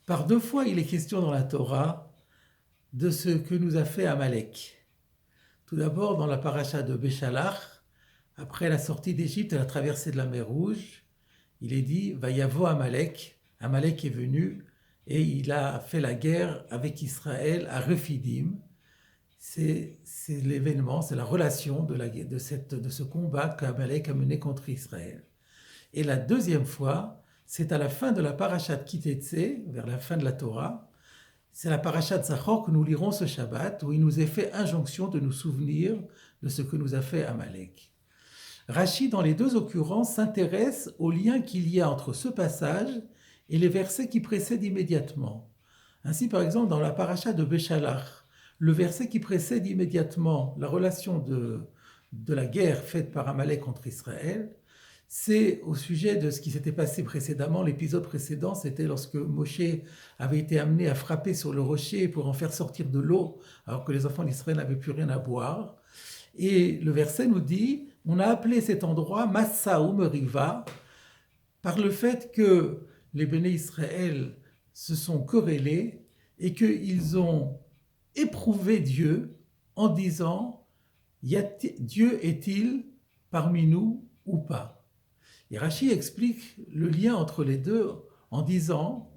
Par deux fois, il est question dans la Torah de ce que nous a fait Amalek. Tout d'abord, dans la paracha de Béchalach, après la sortie d'Égypte et la traversée de la mer Rouge, il est dit Vayavo Amalek. Amalek est venu et il a fait la guerre avec Israël à Rephidim. C'est l'événement, c'est la relation de ce combat qu'Amalek a mené contre Israël. Et la deuxième fois, c'est à la fin de la paracha de Kitetsé, vers la fin de la Torah. C'est la paracha de Zachor que nous lirons ce Shabbat, où il nous est fait injonction de nous souvenir de ce que nous a fait Amalek. Rachi, dans les deux occurrences, s'intéresse au lien qu'il y a entre ce passage et les versets qui précèdent immédiatement. Ainsi, par exemple, dans la paracha de Béchalach, le verset qui précède immédiatement la relation de la guerre faite par Amalek contre Israël, c'est au sujet de ce qui s'était passé précédemment. L'épisode précédent, c'était lorsque Moshe avait été amené à frapper sur le rocher pour en faire sortir de l'eau, alors que les enfants d'Israël n'avaient plus rien à boire. Et le verset nous dit, on a appelé cet endroit Massa ou Meriva, par le fait que les béné Israël se sont querellés et qu'ils ont éprouvé Dieu en disant, Dieu est-il parmi nous ou pas? Et Rachi explique le lien entre les deux en disant,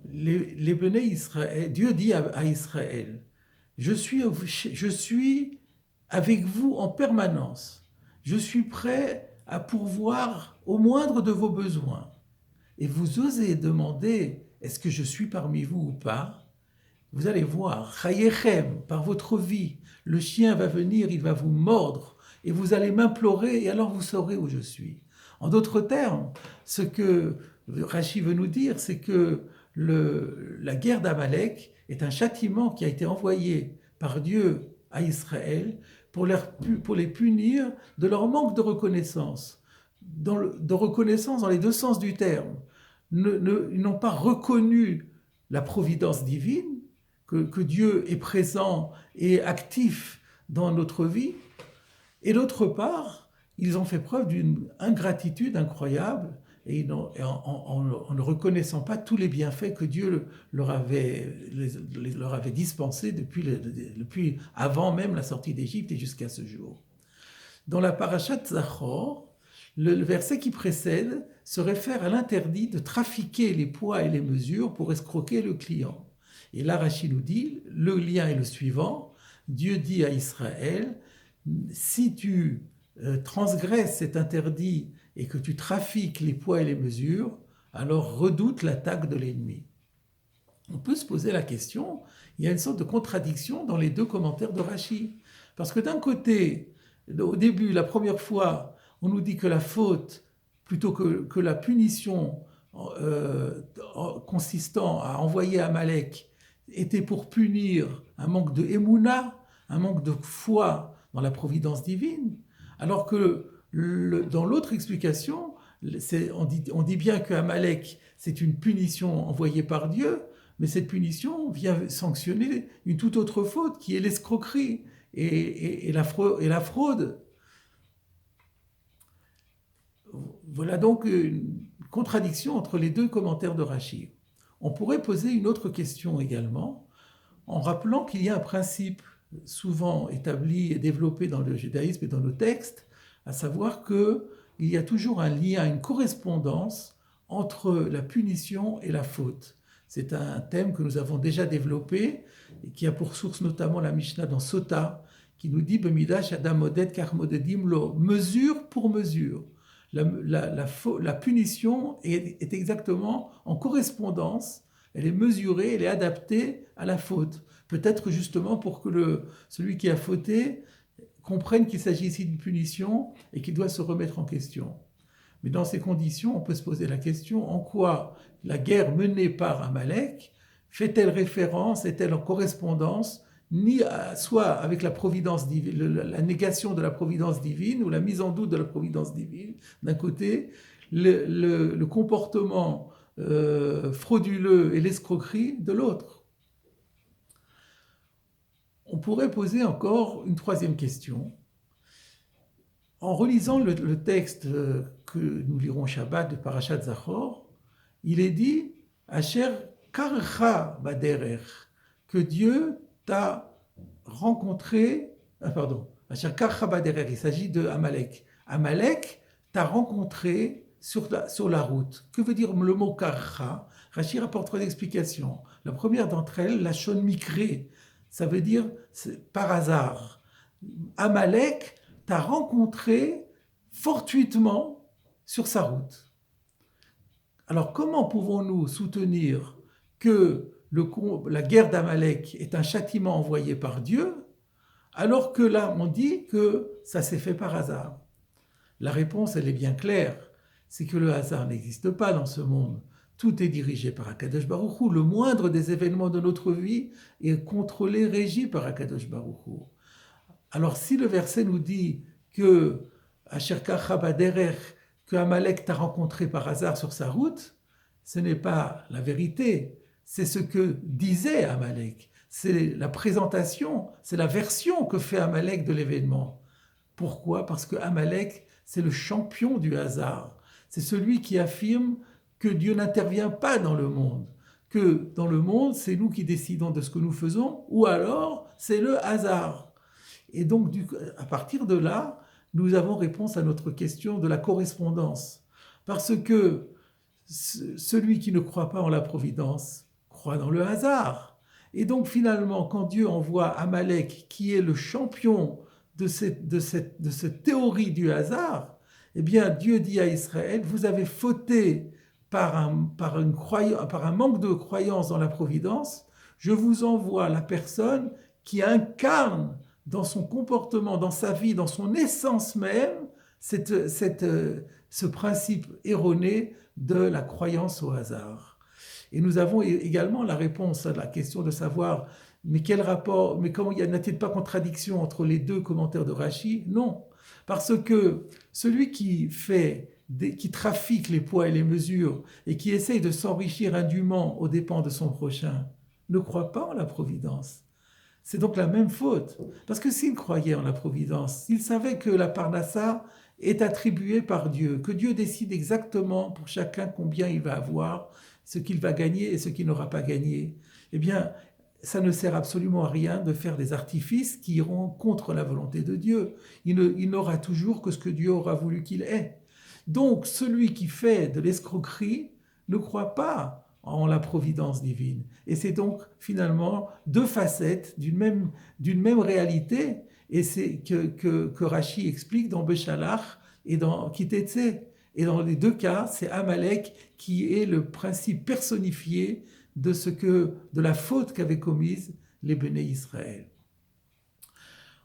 les béné Israël, Dieu dit à Israël, je suis avec vous en permanence. Je suis prêt à pourvoir au moindre de vos besoins. Et vous osez demander, est-ce que je suis parmi vous ou pas? Vous allez voir, Chayechem, par votre vie, le chien va venir, il va vous mordre, et vous allez m'implorer, et alors vous saurez où je suis. En d'autres termes, ce que Rachi veut nous dire, c'est que la guerre d'Amalek est un châtiment qui a été envoyé par Dieu à Israël pour les punir de leur manque de reconnaissance. De reconnaissance dans les deux sens du terme. Ils n'ont pas reconnu la providence divine, que Dieu est présent et actif dans notre vie, et d'autre part, ils ont fait preuve d'une ingratitude incroyable et en ne reconnaissant pas tous les bienfaits que Dieu leur avait dispensés depuis avant même la sortie d'Égypte et jusqu'à ce jour. Dans la parashat Zachor, le verset qui précède se réfère à l'interdit de trafiquer les poids et les mesures pour escroquer le client. Et là, Rachi nous dit, le lien est le suivant. Dieu dit à Israël, si tu transgresses cet interdit et que tu trafiques les poids et les mesures, alors redoute l'attaque de l'ennemi. On peut se poser la question, il y a une sorte de contradiction dans les deux commentaires de Rachi. Parce que d'un côté, au début, la première fois, on nous dit que la faute, plutôt que la punition consistant à envoyer Amalek, était pour punir un manque de émouna, un manque de foi dans la providence divine, alors que dans l'autre explication, on dit bien que Amalek, c'est une punition envoyée par Dieu, mais cette punition vient sanctionner une toute autre faute, qui est l'escroquerie et la fraude. Voilà donc une contradiction entre les deux commentaires de Rachi. On pourrait poser une autre question également, en rappelant qu'il y a un principe souvent établi et développé dans le judaïsme et dans nos textes, à savoir qu'il y a toujours un lien, une correspondance entre la punition et la faute. C'est un thème que nous avons déjà développé et qui a pour source notamment la Mishnah dans Sota, qui nous dit Bemidash Adam Modet Karmodedim Lo, mesure pour mesure. La punition est exactement en correspondance, elle est mesurée, elle est adaptée à la faute. Peut-être justement pour que celui qui a fauté comprenne qu'il s'agit ici d'une punition et qu'il doit se remettre en question. Mais dans ces conditions, on peut se poser la question en quoi la guerre menée par Amalek fait-elle référence, est-elle en correspondance soit avec la providence divine, la négation de la providence divine ou la mise en doute de la providence divine d'un côté, le comportement frauduleux et l'escroquerie de l'autre. On pourrait poser encore une troisième question. En relisant le texte que nous lirons Shabbat de Parashat Zachor, il est dit Asher karcha baderer, que Dieu t'a rencontré, pardon, asher karcha baderer, il s'agit de Amalek. Amalek t'a rencontré sur la route. Que veut dire le mot karcha? Rashi rapporte trois explications. La première d'entre elles, la shon mikré, ça veut dire par hasard. Amalek t'a rencontré fortuitement sur sa route. Alors comment pouvons-nous soutenir que la guerre d'Amalek est un châtiment envoyé par Dieu, alors que là on dit que ça s'est fait par hasard? La réponse, elle est bien claire, c'est que le hasard n'existe pas dans ce monde. Tout est dirigé par Akadosh Baruch Hu. Le moindre des événements de notre vie est contrôlé, régi par Akadosh Baruch Hu. Alors si le verset nous dit que Asher Karcha Baderer, que Amalek t'a rencontré par hasard sur sa route, ce n'est pas la vérité, c'est ce que disait Amalek. C'est la présentation, c'est la version que fait Amalek de l'événement. Pourquoi? Parce que Amalek, c'est le champion du hasard. C'est celui qui affirme que Dieu n'intervient pas dans le monde, que dans le monde, c'est nous qui décidons de ce que nous faisons, ou alors c'est le hasard. Et donc, à partir de là, nous avons réponse à notre question de la correspondance. Parce que celui qui ne croit pas en la providence croit dans le hasard. Et donc, finalement, quand Dieu envoie Amalek, qui est le champion de cette théorie du hasard, eh bien, Dieu dit à Israël, vous avez fauté par un manque de croyance dans la providence, je vous envoie la personne qui incarne dans son comportement, dans sa vie, dans son essence même, ce principe erroné de la croyance au hasard. Et nous avons également la réponse à la question de savoir, mais quel rapport, mais comment n'a-t-il pas contradiction entre les deux commentaires de Rashi? Non, parce que celui qui trafique les poids et les mesures et qui essaye de s'enrichir indûment aux dépens de son prochain, ne croit pas en la providence. C'est donc la même faute. Parce que s'il croyait en la providence, s'il savait que la parnassa est attribuée par Dieu, que Dieu décide exactement pour chacun combien il va avoir, ce qu'il va gagner et ce qu'il n'aura pas gagné, eh bien, ça ne sert absolument à rien de faire des artifices qui iront contre la volonté de Dieu. Il n'aura toujours que ce que Dieu aura voulu qu'il ait. Donc, celui qui fait de l'escroquerie ne croit pas en la providence divine. Et c'est donc finalement deux facettes d'une même réalité, et c'est que Rashi explique dans Béchalach et dans Kitetse. Et dans les deux cas, c'est Amalek qui est le principe personnifié de la faute qu'avaient commise les Béné Israël.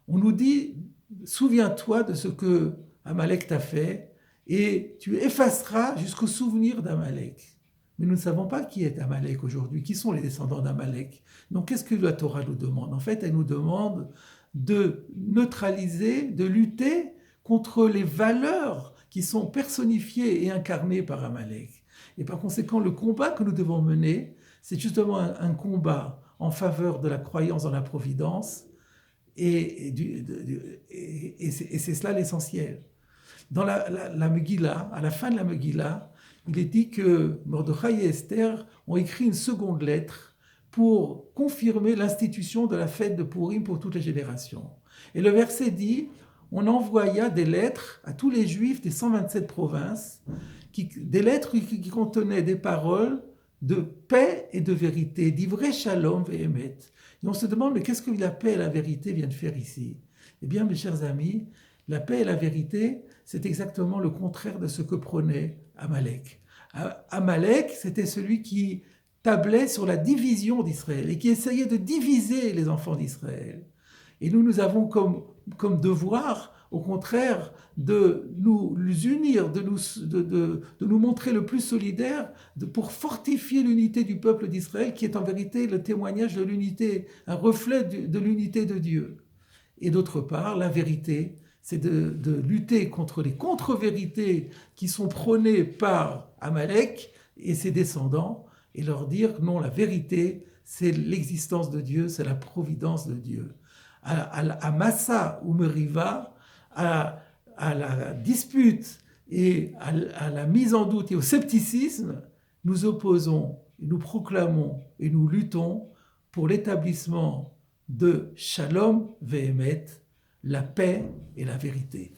On nous dit, souviens-toi de ce que Amalek t'a fait, et tu effaceras jusqu'au souvenir d'Amalek. Mais nous ne savons pas qui est Amalek aujourd'hui, qui sont les descendants d'Amalek. Donc qu'est-ce que la Torah nous demande? En fait, elle nous demande de neutraliser, de lutter contre les valeurs qui sont personnifiées et incarnées par Amalek. Et par conséquent, le combat que nous devons mener, c'est justement un combat en faveur de la croyance dans la providence, et c'est cela l'essentiel. Dans la Megillah, à la fin de la Megillah, il est dit que Mordechai et Esther ont écrit une seconde lettre pour confirmer l'institution de la fête de Purim pour toutes les générations. Et le verset dit, on envoya des lettres à tous les Juifs des 127 provinces, des lettres qui contenaient des paroles de paix et de vérité, d'ivrei shalom ve'emet. Et on se demande, mais qu'est-ce que la paix et la vérité viennent faire ici? Eh bien, mes chers amis, la paix et la vérité, c'est exactement le contraire de ce que prônait Amalek. Amalek, c'était celui qui tablait sur la division d'Israël et qui essayait de diviser les enfants d'Israël. Et nous avons comme devoir, au contraire, de nous unir, de nous montrer le plus solidaires pour fortifier l'unité du peuple d'Israël, qui est en vérité le témoignage de l'unité, un reflet de l'unité de Dieu. Et d'autre part, la vérité, c'est de lutter contre les contre-vérités qui sont prônées par Amalek et ses descendants, et leur dire non, la vérité, c'est l'existence de Dieu, c'est la providence de Dieu. À Massa ou Meriva, à la dispute et à la mise en doute et au scepticisme, nous opposons nous proclamons et nous luttons pour l'établissement de Shalom Ve'emet, la paix et la vérité.